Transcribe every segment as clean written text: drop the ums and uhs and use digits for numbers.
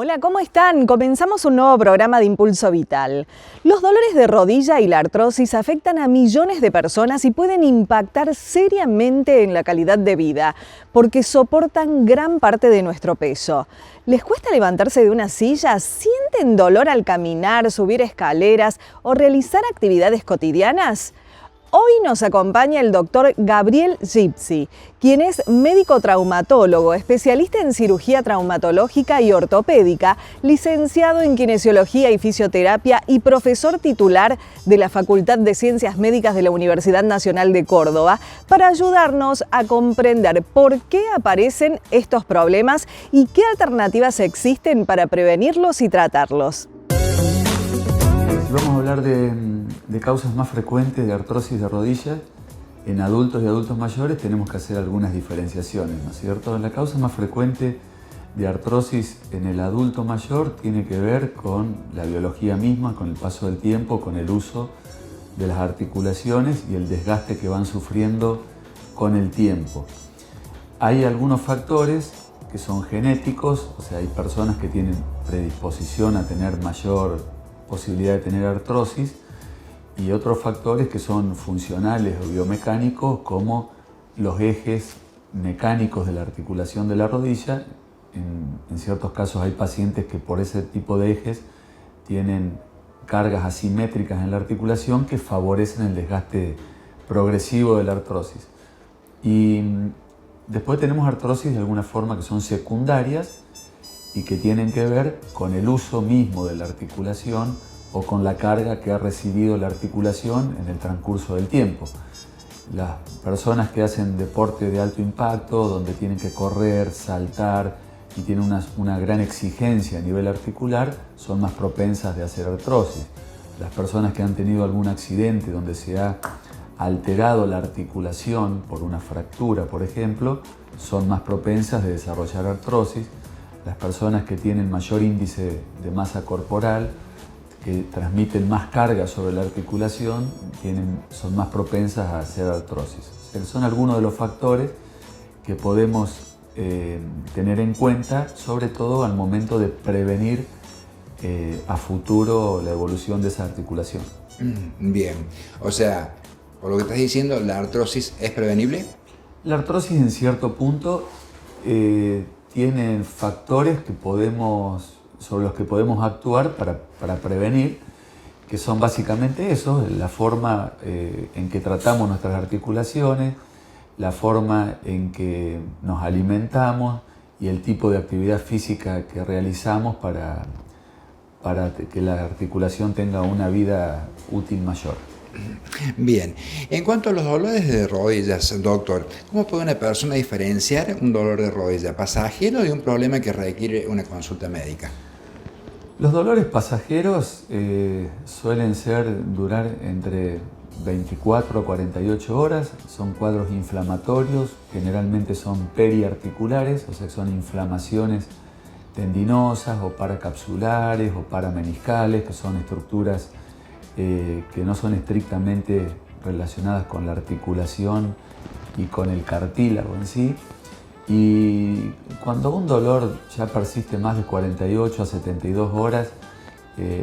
Hola, ¿cómo están? Comenzamos un nuevo programa de Impulso Vital. Los dolores de rodilla y la artrosis afectan a millones de personas y pueden impactar seriamente en la calidad de vida, porque soportan gran parte de nuestro peso. ¿Les cuesta levantarse de una silla? ¿Sienten dolor al caminar, subir escaleras o realizar actividades cotidianas? Hoy nos acompaña el doctor Gabriel Gypsy, quien es médico traumatólogo, especialista en cirugía traumatológica y ortopédica, licenciado en kinesiología y fisioterapia y profesor titular de la Facultad de Ciencias Médicas de la Universidad Nacional de Córdoba, para ayudarnos a comprender por qué aparecen estos problemas y qué alternativas existen para prevenirlos y tratarlos. Vamos a hablar de causas más frecuentes de artrosis de rodilla. En adultos y adultos mayores tenemos que hacer algunas diferenciaciones, ¿no es cierto? La causa más frecuente de artrosis en el adulto mayor tiene que ver con la biología misma, con el paso del tiempo, con el uso de las articulaciones y el desgaste que van sufriendo con el tiempo. Hay algunos factores que son genéticos, o sea, hay personas que tienen predisposición a tener mayor posibilidad de tener artrosis, y otros factores que son funcionales o biomecánicos, como los ejes mecánicos de la articulación de la rodilla. En ciertos casos hay pacientes que por ese tipo de ejes tienen cargas asimétricas en la articulación que favorecen el desgaste progresivo de la artrosis. Y después tenemos artrosis de alguna forma que son secundarias y que tienen que ver con el uso mismo de la articulación o con la carga que ha recibido la articulación en el transcurso del tiempo. Las personas que hacen deporte de alto impacto, donde tienen que correr, saltar y tienen una gran exigencia a nivel articular, son más propensas de hacer artrosis. Las personas que han tenido algún accidente donde se ha alterado la articulación por una fractura, por ejemplo, son más propensas de desarrollar artrosis. Las personas que tienen mayor índice de masa corporal, que transmiten más carga sobre la articulación, son más propensas a hacer artrosis. O sea, son algunos de los factores que podemos tener en cuenta, sobre todo al momento de prevenir a futuro la evolución de esa articulación. Bien, o sea, por lo que estás diciendo, ¿la artrosis es prevenible? La artrosis en cierto punto tiene factores sobre los que podemos actuar para prevenir, que son básicamente eso: la forma en que tratamos nuestras articulaciones, la forma en que nos alimentamos y el tipo de actividad física que realizamos para que la articulación tenga una vida útil mayor. Bien, en cuanto a los dolores de rodillas, doctor, ¿cómo puede una persona diferenciar un dolor de rodilla pasajero de un problema que requiere una consulta médica? Los dolores pasajeros suelen durar entre 24 a 48 horas, son cuadros inflamatorios, generalmente son periarticulares, o sea, son inflamaciones tendinosas o paracapsulares o parameniscales, que son estructuras que no son estrictamente relacionadas con la articulación y con el cartílago en sí. Y cuando un dolor ya persiste más de 48 a 72 horas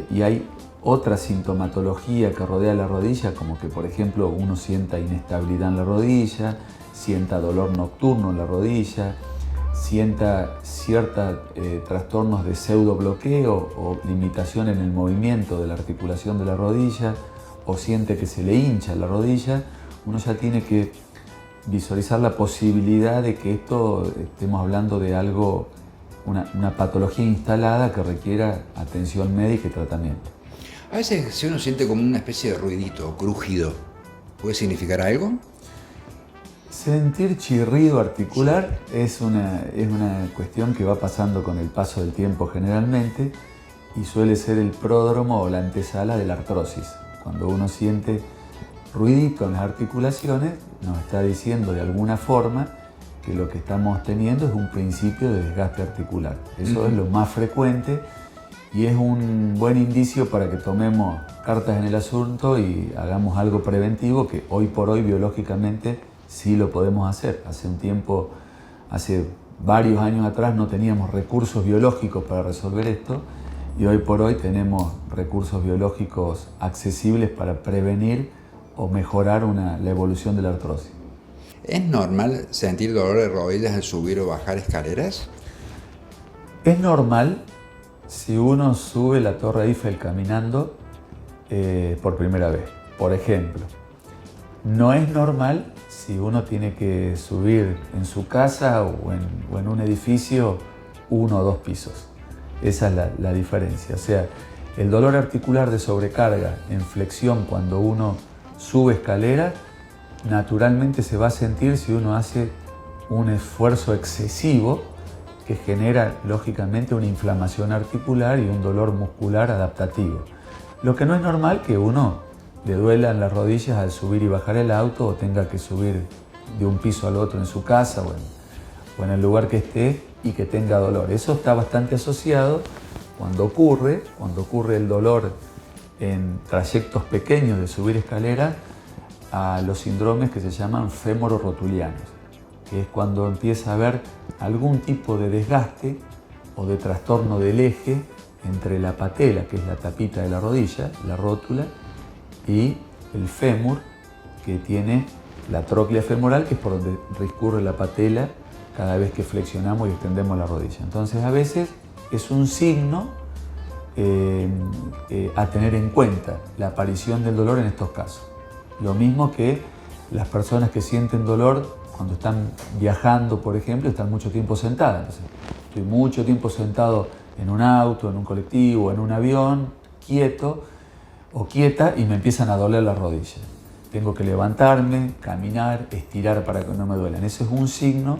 y hay otra sintomatología que rodea la rodilla, como que por ejemplo uno sienta inestabilidad en la rodilla, sienta dolor nocturno en la rodilla, sienta ciertos trastornos de pseudobloqueo o limitación en el movimiento de la articulación de la rodilla, o siente que se le hincha la rodilla, uno ya tiene que visualizar la posibilidad de que estemos hablando de algo, una patología instalada que requiera atención médica y tratamiento. A veces si uno siente como una especie de ruidito, crujido, ¿puede significar algo? Sentir chirrido articular es una cuestión que va pasando con el paso del tiempo generalmente y suele ser el pródromo o la antesala de la artrosis. Cuando uno siente ruidito en las articulaciones, nos está diciendo de alguna forma que lo que estamos teniendo es un principio de desgaste articular. Eso es lo más frecuente y es un buen indicio para que tomemos cartas en el asunto y hagamos algo preventivo, que hoy por hoy biológicamente sí lo podemos hacer. Hace varios años atrás no teníamos recursos biológicos para resolver esto y hoy por hoy tenemos recursos biológicos accesibles para prevenir o mejorar la evolución de la artrosis. ¿Es normal sentir dolor de rodillas al subir o bajar escaleras? Es normal si uno sube la Torre Eiffel caminando por primera vez, por ejemplo. No es normal si uno tiene que subir en su casa o en un edificio 1 o 2 pisos. Esa es la diferencia. O sea, el dolor articular de sobrecarga en flexión cuando uno sube escalera, naturalmente se va a sentir si uno hace un esfuerzo excesivo que genera lógicamente una inflamación articular y un dolor muscular adaptativo. Lo que no es normal que uno le duelan las rodillas al subir y bajar el auto o tenga que subir de un piso al otro en su casa o en el lugar que esté y que tenga dolor. Eso está bastante asociado cuando ocurre el dolor en trayectos pequeños de subir escalera a los síndromes que se llaman femororotulianos, que es cuando empieza a haber algún tipo de desgaste o de trastorno del eje entre la patela, que es la tapita de la rodilla, la rótula, y el fémur, que tiene la tróclea femoral, que es por donde discurre la patela cada vez que flexionamos y extendemos la rodilla. Entonces, a veces es un signo a tener en cuenta la aparición del dolor en estos casos. Lo mismo que las personas que sienten dolor cuando están viajando, por ejemplo, están mucho tiempo sentadas. Entonces, estoy mucho tiempo sentado en un auto, en un colectivo, en un avión, quieto o quieta, y me empiezan a doler las rodillas. Tengo que levantarme, caminar, estirar para que no me duelan. Eso es un signo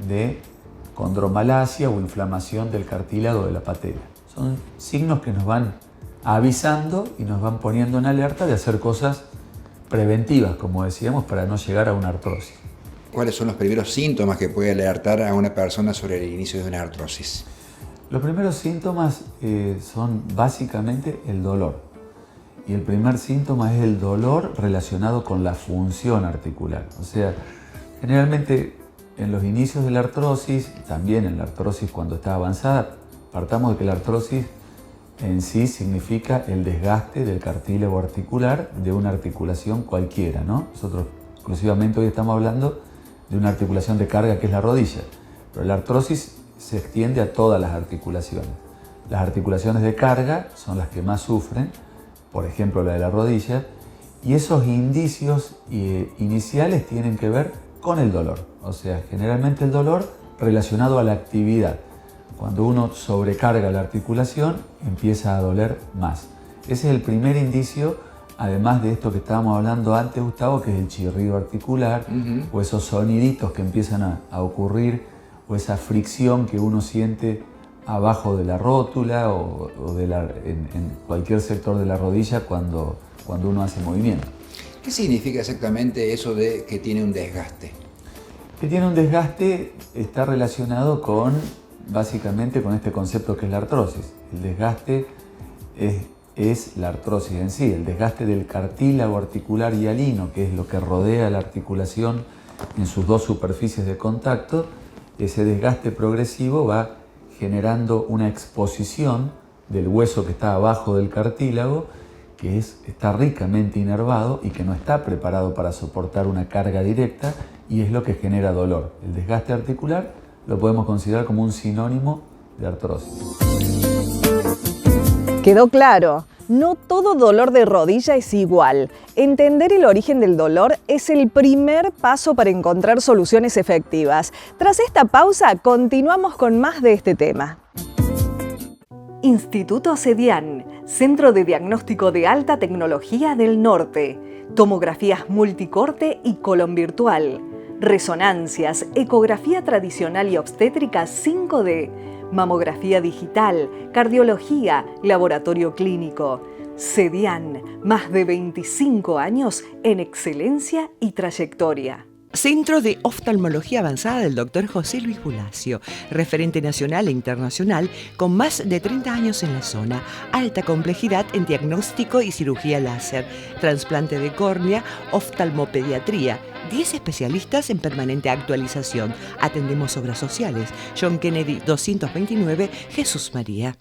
de condromalacia o inflamación del cartílago de la patela. Son signos que nos van avisando y nos van poniendo en alerta de hacer cosas preventivas, como decíamos, para no llegar a una artrosis. ¿Cuáles son los primeros síntomas que puede alertar a una persona sobre el inicio de una artrosis? Los primeros síntomas son básicamente el dolor. Y el primer síntoma es el dolor relacionado con la función articular. O sea, generalmente en los inicios de la artrosis, también en la artrosis cuando está avanzada, partamos de que la artrosis en sí significa el desgaste del cartílago articular de una articulación cualquiera, ¿no? Nosotros exclusivamente hoy estamos hablando de una articulación de carga que es la rodilla, pero la artrosis se extiende a todas las articulaciones. Las articulaciones de carga son las que más sufren, por ejemplo la de la rodilla, y esos indicios iniciales tienen que ver con el dolor, o sea, generalmente el dolor relacionado a la actividad. Cuando uno sobrecarga la articulación, empieza a doler más. Ese es el primer indicio, además de esto que estábamos hablando antes, Gustavo, que es el chirrido articular, o esos soniditos que empiezan a ocurrir, o esa fricción que uno siente abajo de la rótula o en cualquier sector de la rodilla cuando uno hace movimiento. ¿Qué significa exactamente eso de que tiene un desgaste? Que tiene un desgaste está relacionado básicamente con este concepto que es la artrosis. El desgaste es la artrosis en sí, el desgaste del cartílago articular hialino, que es lo que rodea la articulación en sus dos superficies de contacto. Ese desgaste progresivo va generando una exposición del hueso que está abajo del cartílago, que está ricamente inervado y que no está preparado para soportar una carga directa, y es lo que genera dolor. El desgaste articular lo podemos considerar como un sinónimo de artrosis. Quedó claro, no todo dolor de rodilla es igual. Entender el origen del dolor es el primer paso para encontrar soluciones efectivas. Tras esta pausa, continuamos con más de este tema. Instituto CEDIAN, Centro de Diagnóstico de Alta Tecnología del Norte. Tomografías multicorte y colon virtual. Resonancias, ecografía tradicional y obstétrica 5D. Mamografía digital, cardiología, laboratorio clínico. CEDIAN, más de 25 años en excelencia y trayectoria. Centro de Oftalmología Avanzada del Dr. José Luis Bulacio, referente nacional e internacional con más de 30 años en la zona, alta complejidad en diagnóstico y cirugía láser, trasplante de córnea, oftalmopediatría, 10 especialistas en permanente actualización. Atendemos obras sociales. John Kennedy 229, Jesús María.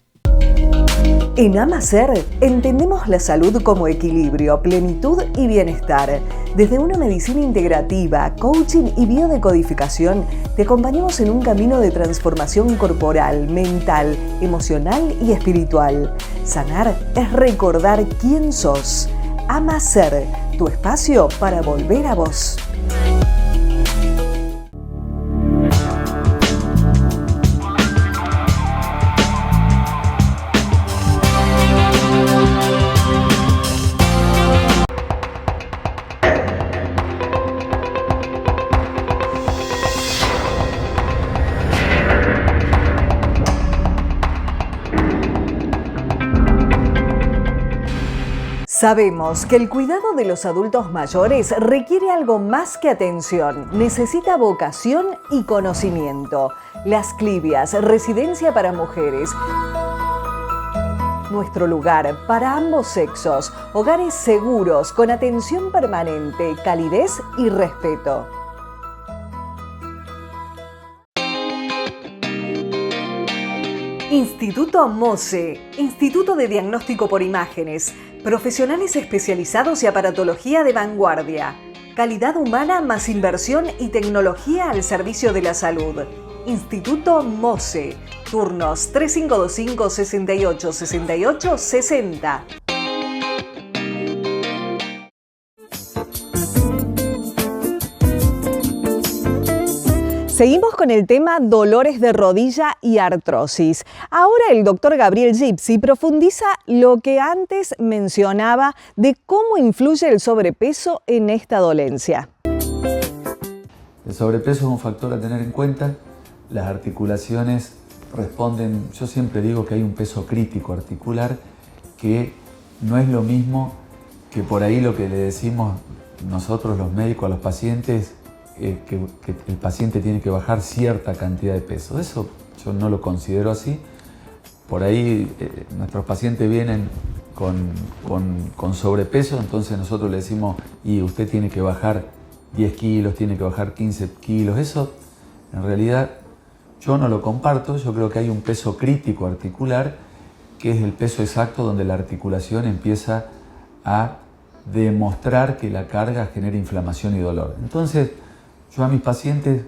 En Amacer entendemos la salud como equilibrio, plenitud y bienestar. Desde una medicina integrativa, coaching y biodecodificación, te acompañamos en un camino de transformación corporal, mental, emocional y espiritual. Sanar es recordar quién sos. Amacer, tu espacio para volver a vos. Sabemos que el cuidado de los adultos mayores requiere algo más que atención, necesita vocación y conocimiento. Las Clivias, residencia para mujeres. Nuestro lugar para ambos sexos, hogares seguros, con atención permanente, calidez y respeto. Instituto MOSE, Instituto de Diagnóstico por Imágenes, profesionales especializados y aparatología de vanguardia, calidad humana más inversión y tecnología al servicio de la salud. Instituto MOSE, turnos 3525 68 68 60. Seguimos con el tema dolores de rodilla y artrosis. Ahora el doctor Gabriel Gypsy profundiza lo que antes mencionaba de cómo influye el sobrepeso en esta dolencia. El sobrepeso es un factor a tener en cuenta. Las articulaciones responden, yo siempre digo que hay un peso crítico articular que no es lo mismo que por ahí lo que le decimos nosotros los médicos a los pacientes, que el paciente tiene que bajar cierta cantidad de peso. Eso yo no lo considero así. Por ahí nuestros pacientes vienen con sobrepeso, entonces nosotros le decimos, y usted tiene que bajar 10 kilos, tiene que bajar 15 kilos. Eso en realidad yo no lo comparto. Yo creo que hay un peso crítico articular, que es el peso exacto donde la articulación empieza a demostrar que la carga genera inflamación y dolor. Entonces, yo a mis pacientes,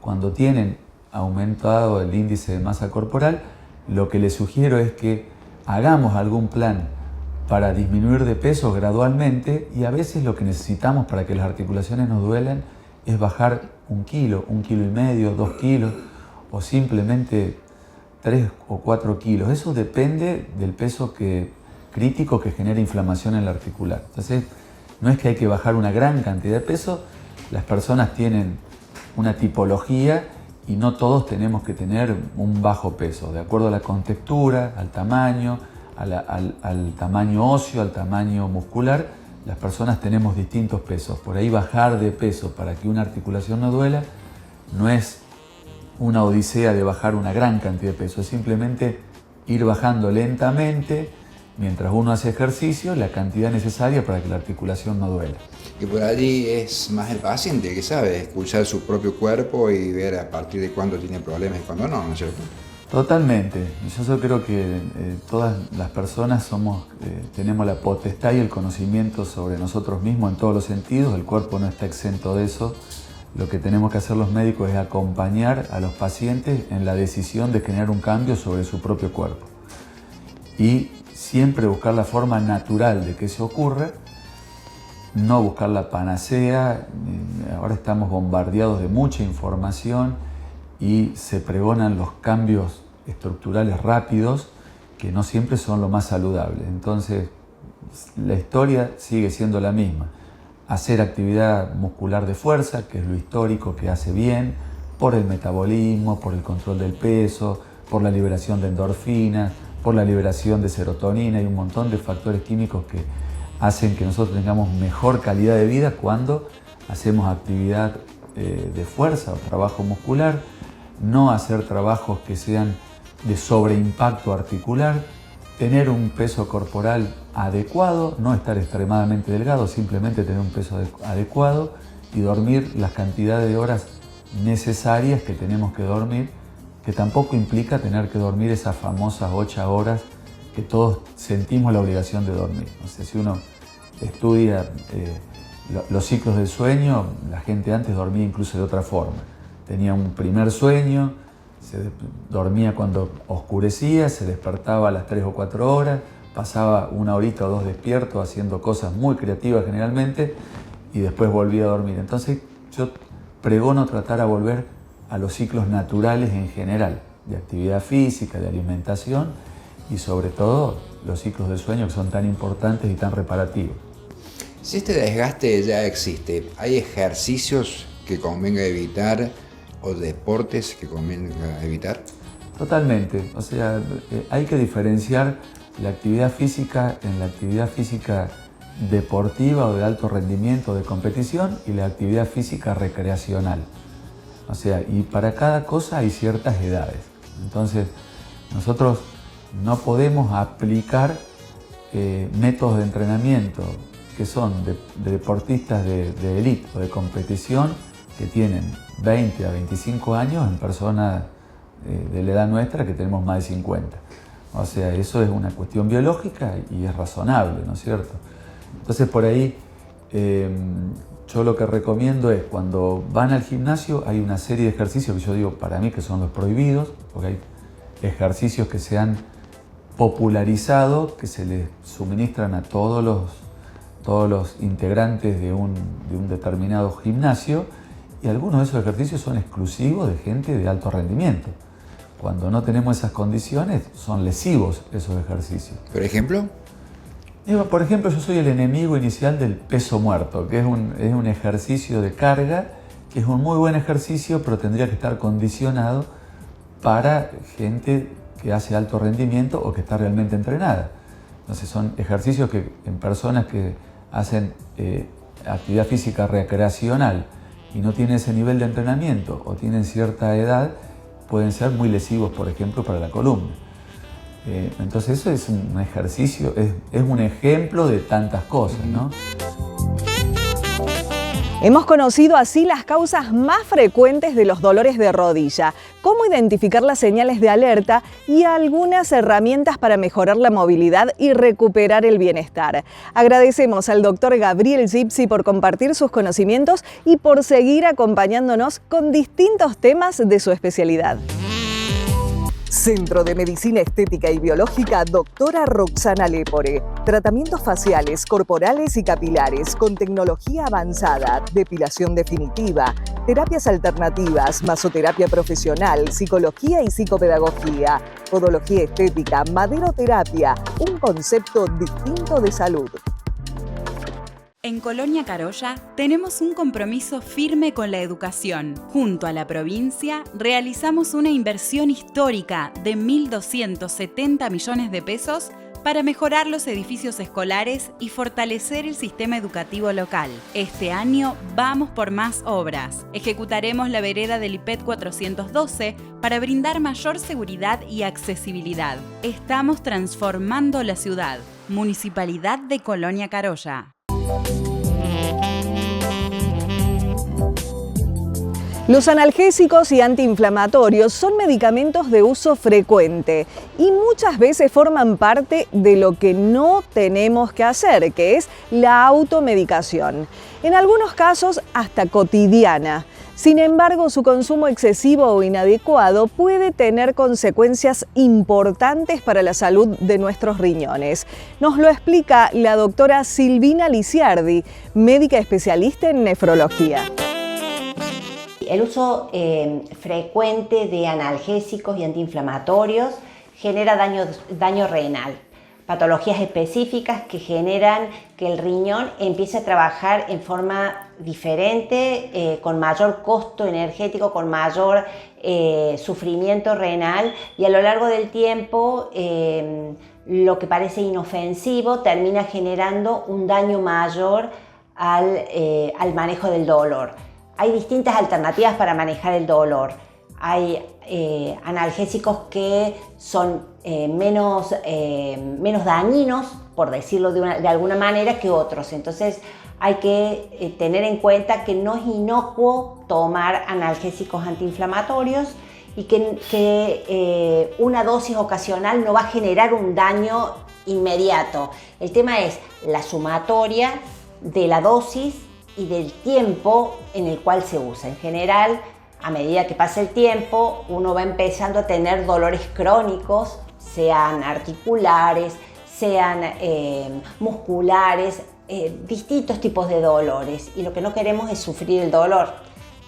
cuando tienen aumentado el índice de masa corporal, lo que les sugiero es que hagamos algún plan para disminuir de peso gradualmente, y a veces lo que necesitamos para que las articulaciones nos duelan es bajar 1 kilo, 1,5 kilos, 2 kilos o simplemente 3 o 4 kilos. Eso depende del peso crítico que genera inflamación en la articular. Entonces, no es que hay que bajar una gran cantidad de peso. Las personas tienen una tipología y no todos tenemos que tener un bajo peso. De acuerdo a la contextura, al tamaño, al tamaño óseo, al tamaño muscular, las personas tenemos distintos pesos. Por ahí bajar de peso para que una articulación no duela no es una odisea de bajar una gran cantidad de peso, es simplemente ir bajando lentamente mientras uno hace ejercicio la cantidad necesaria para que la articulación no duela. Y por allí es más el paciente que sabe escuchar su propio cuerpo y ver a partir de cuándo tiene problemas y cuándo no, ¿no es cierto? Totalmente. Yo creo que todas las personas tenemos la potestad y el conocimiento sobre nosotros mismos en todos los sentidos. El cuerpo no está exento de eso. Lo que tenemos que hacer los médicos es acompañar a los pacientes en la decisión de generar un cambio sobre su propio cuerpo. Y siempre buscar la forma natural de que eso ocurra, no buscar la panacea. Ahora estamos bombardeados de mucha información y se pregonan los cambios estructurales rápidos que no siempre son lo más saludable. Entonces, la historia sigue siendo la misma. Hacer actividad muscular de fuerza, que es lo histórico, que hace bien, por el metabolismo, por el control del peso, por la liberación de endorfinas, por la liberación de serotonina y un montón de factores químicos que hacen que nosotros tengamos mejor calidad de vida cuando hacemos actividad de fuerza o trabajo muscular, no hacer trabajos que sean de sobreimpacto articular, tener un peso corporal adecuado, no estar extremadamente delgado, simplemente tener un peso adecuado y dormir las cantidades de horas necesarias que tenemos que dormir, que tampoco implica tener que dormir esas famosas 8 horas que todos sentimos la obligación de dormir. O sea, si uno estudia los ciclos del sueño, la gente antes dormía incluso de otra forma. Tenía un primer sueño, dormía cuando oscurecía, se despertaba a las 3 o 4 horas, pasaba 1 horita o 2 despierto haciendo cosas muy creativas generalmente y después volvía a dormir. Entonces yo pregono tratar a volver a los ciclos naturales en general, de actividad física, de alimentación y sobre todo los ciclos del sueño que son tan importantes y tan reparativos. Si este desgaste ya existe, ¿hay ejercicios que convenga evitar o deportes que convenga evitar? Totalmente, o sea, hay que diferenciar la actividad física en la actividad física deportiva o de alto rendimiento de competición y la actividad física recreacional. O sea, y para cada cosa hay ciertas edades. Entonces, nosotros no podemos aplicar métodos de entrenamiento que son de deportistas de élite o de competición que tienen 20 a 25 años en personas de la edad nuestra que tenemos más de 50. O sea, eso es una cuestión biológica y es razonable, ¿no es cierto? Entonces, por ahí, yo lo que recomiendo es, cuando van al gimnasio, hay una serie de ejercicios que yo digo para mí que son los prohibidos, porque hay ejercicios que se han popularizado, que se les suministran a todos los integrantes de un determinado gimnasio, y algunos de esos ejercicios son exclusivos de gente de alto rendimiento. Cuando no tenemos esas condiciones, son lesivos esos ejercicios. ¿Por ejemplo? Por ejemplo, yo soy el enemigo inicial del peso muerto, que es un ejercicio de carga, que es un muy buen ejercicio, pero tendría que estar condicionado para gente que hace alto rendimiento o que está realmente entrenada. Entonces son ejercicios que en personas que hacen actividad física recreacional y no tienen ese nivel de entrenamiento o tienen cierta edad, pueden ser muy lesivos, por ejemplo, para la columna. Entonces eso es un ejercicio, es un ejemplo de tantas cosas, ¿no? Hemos conocido así las causas más frecuentes de los dolores de rodilla, cómo identificar las señales de alerta y algunas herramientas para mejorar la movilidad y recuperar el bienestar. Agradecemos al doctor Gabriel Gypsy por compartir sus conocimientos y por seguir acompañándonos con distintos temas de su especialidad. Centro de Medicina Estética y Biológica Doctora Roxana Lepore. Tratamientos faciales, corporales y capilares con tecnología avanzada, depilación definitiva, terapias alternativas, masoterapia profesional, psicología y psicopedagogía, podología estética, maderoterapia, un concepto distinto de salud. En Colonia Carolla tenemos un compromiso firme con la educación. Junto a la provincia realizamos una inversión histórica de 1.270 millones de pesos para mejorar los edificios escolares y fortalecer el sistema educativo local. Este año vamos por más obras. Ejecutaremos la vereda del IPET 412 para brindar mayor seguridad y accesibilidad. Estamos transformando la ciudad. Municipalidad de Colonia Carolla. Los analgésicos y antiinflamatorios son medicamentos de uso frecuente y muchas veces forman parte de lo que no tenemos que hacer, que es la automedicación. En algunos casos hasta cotidiana. Sin embargo, su consumo excesivo o inadecuado puede tener consecuencias importantes para la salud de nuestros riñones. Nos lo explica la doctora Silvina Lisiardi, médica especialista en nefrología. El uso frecuente de analgésicos y antiinflamatorios genera daño renal, patologías específicas que generan que el riñón empiece a trabajar en forma diferente, con mayor costo energético, con mayor sufrimiento renal, y a lo largo del tiempo lo que parece inofensivo termina generando un daño mayor al manejo del dolor. hay distintas alternativas para manejar el dolor. Hay analgésicos que son menos dañinos, por decirlo de alguna manera, que otros. Entonces hay que tener en cuenta que no es inocuo tomar analgésicos antiinflamatorios y que una dosis ocasional no va a generar un daño inmediato. El tema es la sumatoria de la dosis y del tiempo en el cual se usa. En general, a medida que pasa el tiempo, uno va empezando a tener dolores crónicos, sean articulares, sean musculares, distintos tipos de dolores, y lo que no queremos es sufrir el dolor.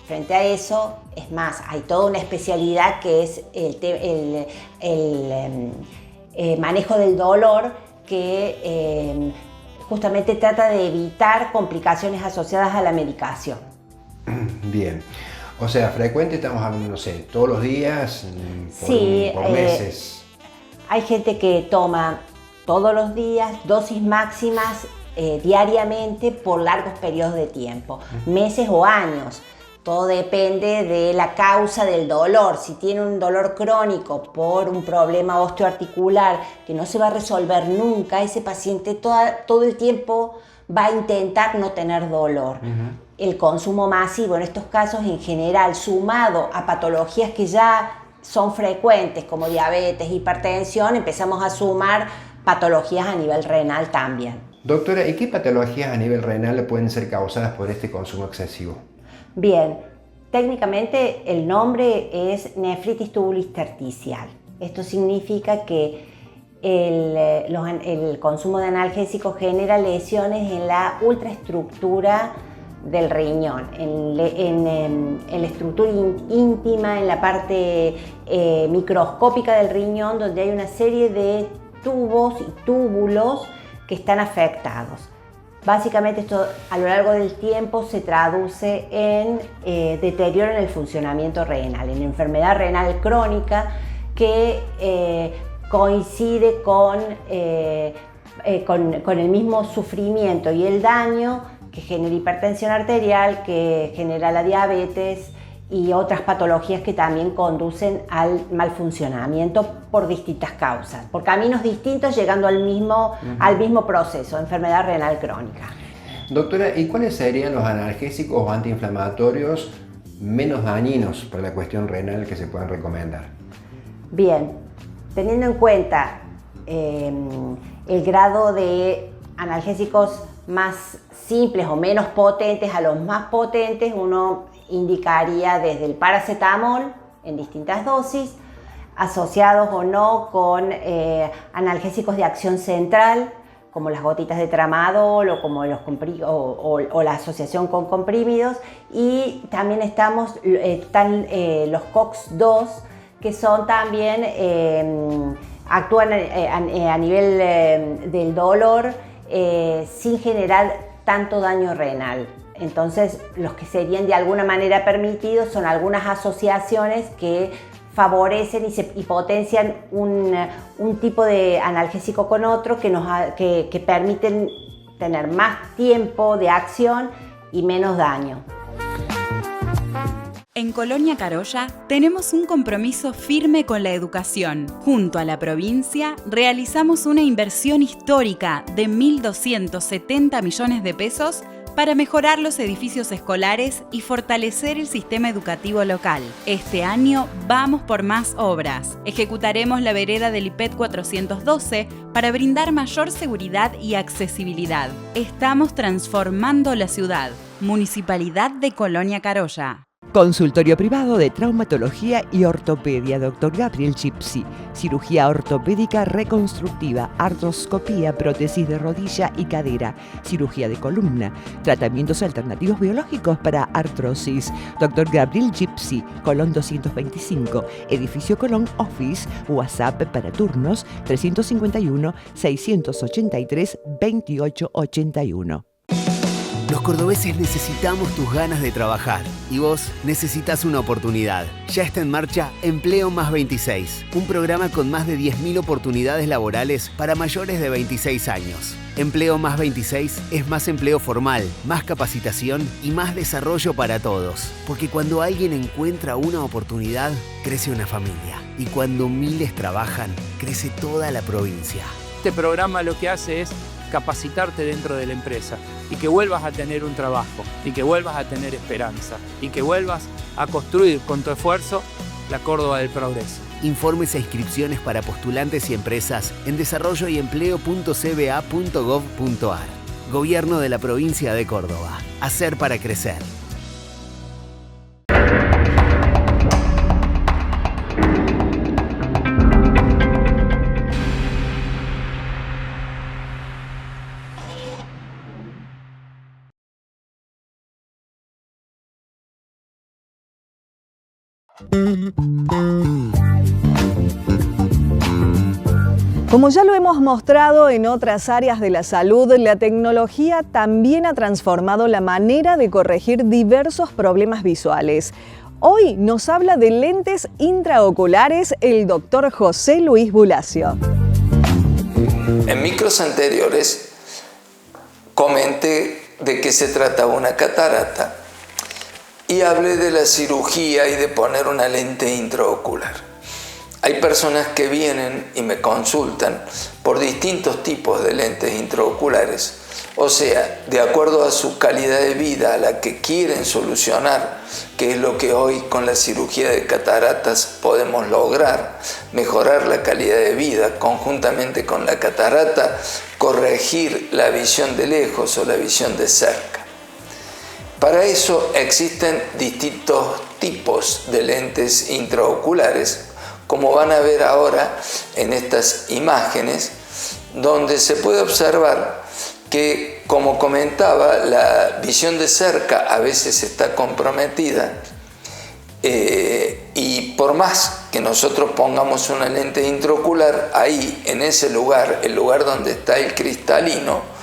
Frente a eso, es más, hay toda una especialidad que es el manejo del dolor, que justamente trata de evitar complicaciones asociadas a la medicación. Bien. O sea, frecuente estamos hablando, no sé, todos los días, por meses. Hay gente que toma todos los días dosis máximas diariamente por largos periodos de tiempo, meses o años. Todo depende de la causa del dolor. Si tiene un dolor crónico por un problema osteoarticular que no se va a resolver nunca, ese paciente todo el tiempo va a intentar no tener dolor. El consumo masivo en estos casos, en general, sumado a patologías que ya son frecuentes como diabetes, hipertensión, empezamos a sumar patologías a nivel renal también. Doctora, ¿y qué patologías a nivel renal pueden ser causadas por este consumo excesivo? Bien, técnicamente el nombre es nefritis tubulointersticial. Esto significa que el consumo de analgésicos genera lesiones en la ultraestructura del riñón, en la estructura íntima, en la parte microscópica del riñón, donde hay una serie de tubos y túbulos que están afectados. Básicamente esto a lo largo del tiempo se traduce en deterioro en el funcionamiento renal, en enfermedad renal crónica que coincide con el mismo sufrimiento y el daño que genera hipertensión arterial, que genera la diabetes y otras patologías que también conducen al mal funcionamiento por distintas causas, por caminos distintos, llegando al mismo proceso, enfermedad renal crónica. Doctora, ¿y cuáles serían los analgésicos o antiinflamatorios menos dañinos para la cuestión renal que se puedan recomendar? Bien, teniendo en cuenta el grado de analgésicos más simples o menos potentes a los más potentes, uno indicaría desde el paracetamol en distintas dosis, asociados o no con analgésicos de acción central, como las gotitas de tramadol o como o la asociación con comprimidos, y también están los COX-2, que son también actúan a nivel del dolor sin generar tanto daño renal. Entonces, los que serían de alguna manera permitidos son algunas asociaciones que favorecen y potencian un tipo de analgésico con otro que permiten tener más tiempo de acción y menos daño. En Colonia Carolla tenemos un compromiso firme con la educación. Junto a la provincia realizamos una inversión histórica de 1.270 millones de pesos para mejorar los edificios escolares y fortalecer el sistema educativo local. Este año vamos por más obras. Ejecutaremos la vereda del IPET 412 para brindar mayor seguridad y accesibilidad. Estamos transformando la ciudad. Municipalidad de Colonia Carolla. Consultorio privado de traumatología y ortopedia, Dr. Gabriel Gypsy. Cirugía ortopédica reconstructiva, artroscopía, prótesis de rodilla y cadera, cirugía de columna, tratamientos alternativos biológicos para artrosis. Dr. Gabriel Gypsy, Colón 225, Edificio Colón Office, WhatsApp para turnos 351 683 2881. Los cordobeses necesitamos tus ganas de trabajar y vos necesitas una oportunidad. Ya está en marcha Empleo Más 26, un programa con más de 10.000 oportunidades laborales para mayores de 26 años. Empleo Más 26 es más empleo formal, más capacitación y más desarrollo para todos. Porque cuando alguien encuentra una oportunidad, crece una familia. Y cuando miles trabajan, crece toda la provincia. Este programa lo que hace es capacitarte dentro de la empresa y que vuelvas a tener un trabajo y que vuelvas a tener esperanza y que vuelvas a construir con tu esfuerzo la Córdoba del progreso. Informes e inscripciones para postulantes y empresas en desarrolloyempleo.cba.gov.ar. Gobierno de la provincia de Córdoba. Hacer para crecer. Como ya lo hemos mostrado en otras áreas de la salud, la tecnología también ha transformado la manera de corregir diversos problemas visuales. Hoy nos habla de lentes intraoculares el doctor José Luis Bulacio. En micros anteriores comenté de que se trataba una catarata y hablé de la cirugía y de poner una lente intraocular. Hay personas que vienen y me consultan por distintos tipos de lentes intraoculares, o sea, de acuerdo a su calidad de vida, a la que quieren solucionar, que es lo que hoy con la cirugía de cataratas podemos lograr, mejorar la calidad de vida, conjuntamente con la catarata, corregir la visión de lejos o la visión de cerca. Para eso existen distintos tipos de lentes intraoculares, como van a ver ahora en estas imágenes, donde se puede observar que, como comentaba, la visión de cerca a veces está comprometida y por más que nosotros pongamos una lente intraocular, ahí en ese lugar, el lugar donde está el cristalino,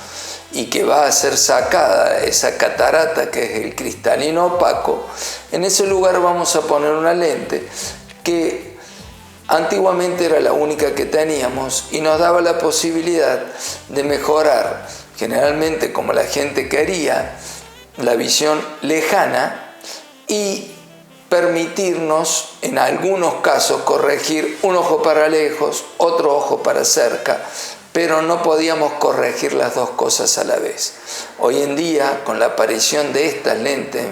y que va a ser sacada esa catarata que es el cristalino opaco, en ese lugar vamos a poner una lente que antiguamente era la única que teníamos y nos daba la posibilidad de mejorar, generalmente como la gente quería, la visión lejana y permitirnos en algunos casos corregir un ojo para lejos, otro ojo para cerca, pero no podíamos corregir las dos cosas a la vez. Hoy en día, con la aparición de estas lentes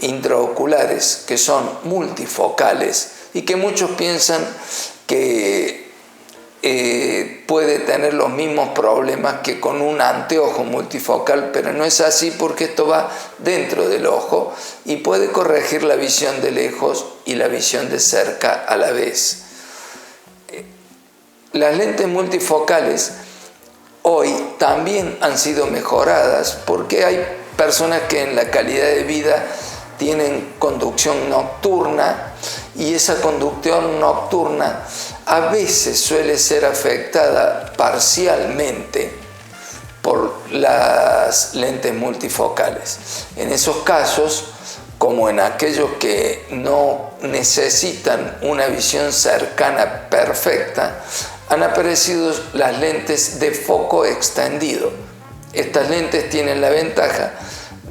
intraoculares que son multifocales y que muchos piensan que puede tener los mismos problemas que con un anteojo multifocal, pero no es así porque esto va dentro del ojo y puede corregir la visión de lejos y la visión de cerca a la vez. Las lentes multifocales hoy también han sido mejoradas porque hay personas que en la calidad de vida tienen conducción nocturna y esa conducción nocturna a veces suele ser afectada parcialmente por las lentes multifocales. En esos casos, como en aquellos que no necesitan una visión cercana perfecta, han aparecido las lentes de foco extendido. Estas lentes tienen la ventaja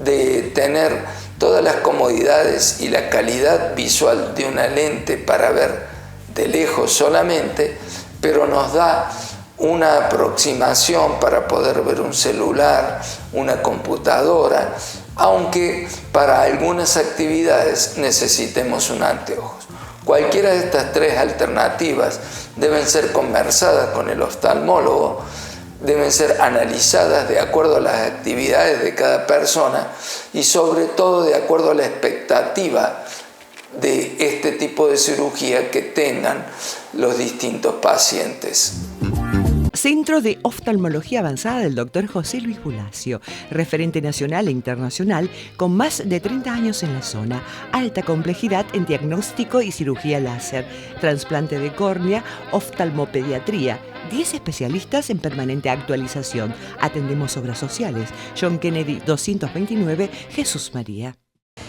de tener todas las comodidades y la calidad visual de una lente para ver de lejos solamente, pero nos da una aproximación para poder ver un celular, una computadora, aunque para algunas actividades necesitemos un anteojos. Cualquiera de estas tres alternativas deben ser conversadas con el oftalmólogo, deben ser analizadas de acuerdo a las actividades de cada persona y sobre todo de acuerdo a la expectativa de este tipo de cirugía que tengan los distintos pacientes. Centro de Oftalmología Avanzada del Dr. José Luis Bulacio, referente nacional e internacional con más de 30 años en la zona, alta complejidad en diagnóstico y cirugía láser, trasplante de córnea, oftalmopediatría, 10 especialistas en permanente actualización. Atendemos obras sociales. John Kennedy 229, Jesús María.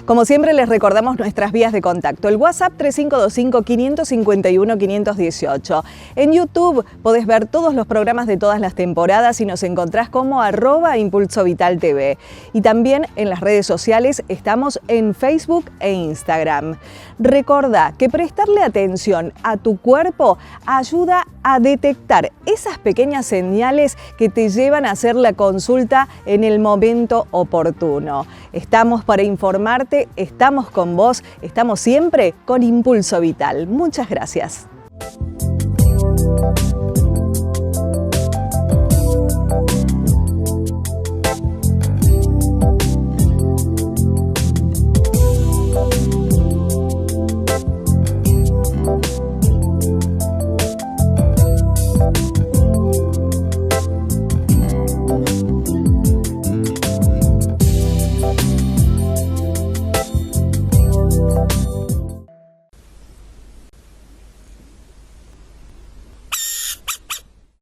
Como siempre, les recordamos nuestras vías de contacto. El WhatsApp 3525-551-518. En YouTube podés ver todos los programas de todas las temporadas y nos encontrás como @ImpulsoVitalTV. Y también en las redes sociales estamos en Facebook e Instagram. Recordá que prestarle atención a tu cuerpo ayuda a detectar esas pequeñas señales que te llevan a hacer la consulta en el momento oportuno. Estamos para informarte, estamos con vos, estamos siempre con Impulso Vital. Muchas gracias.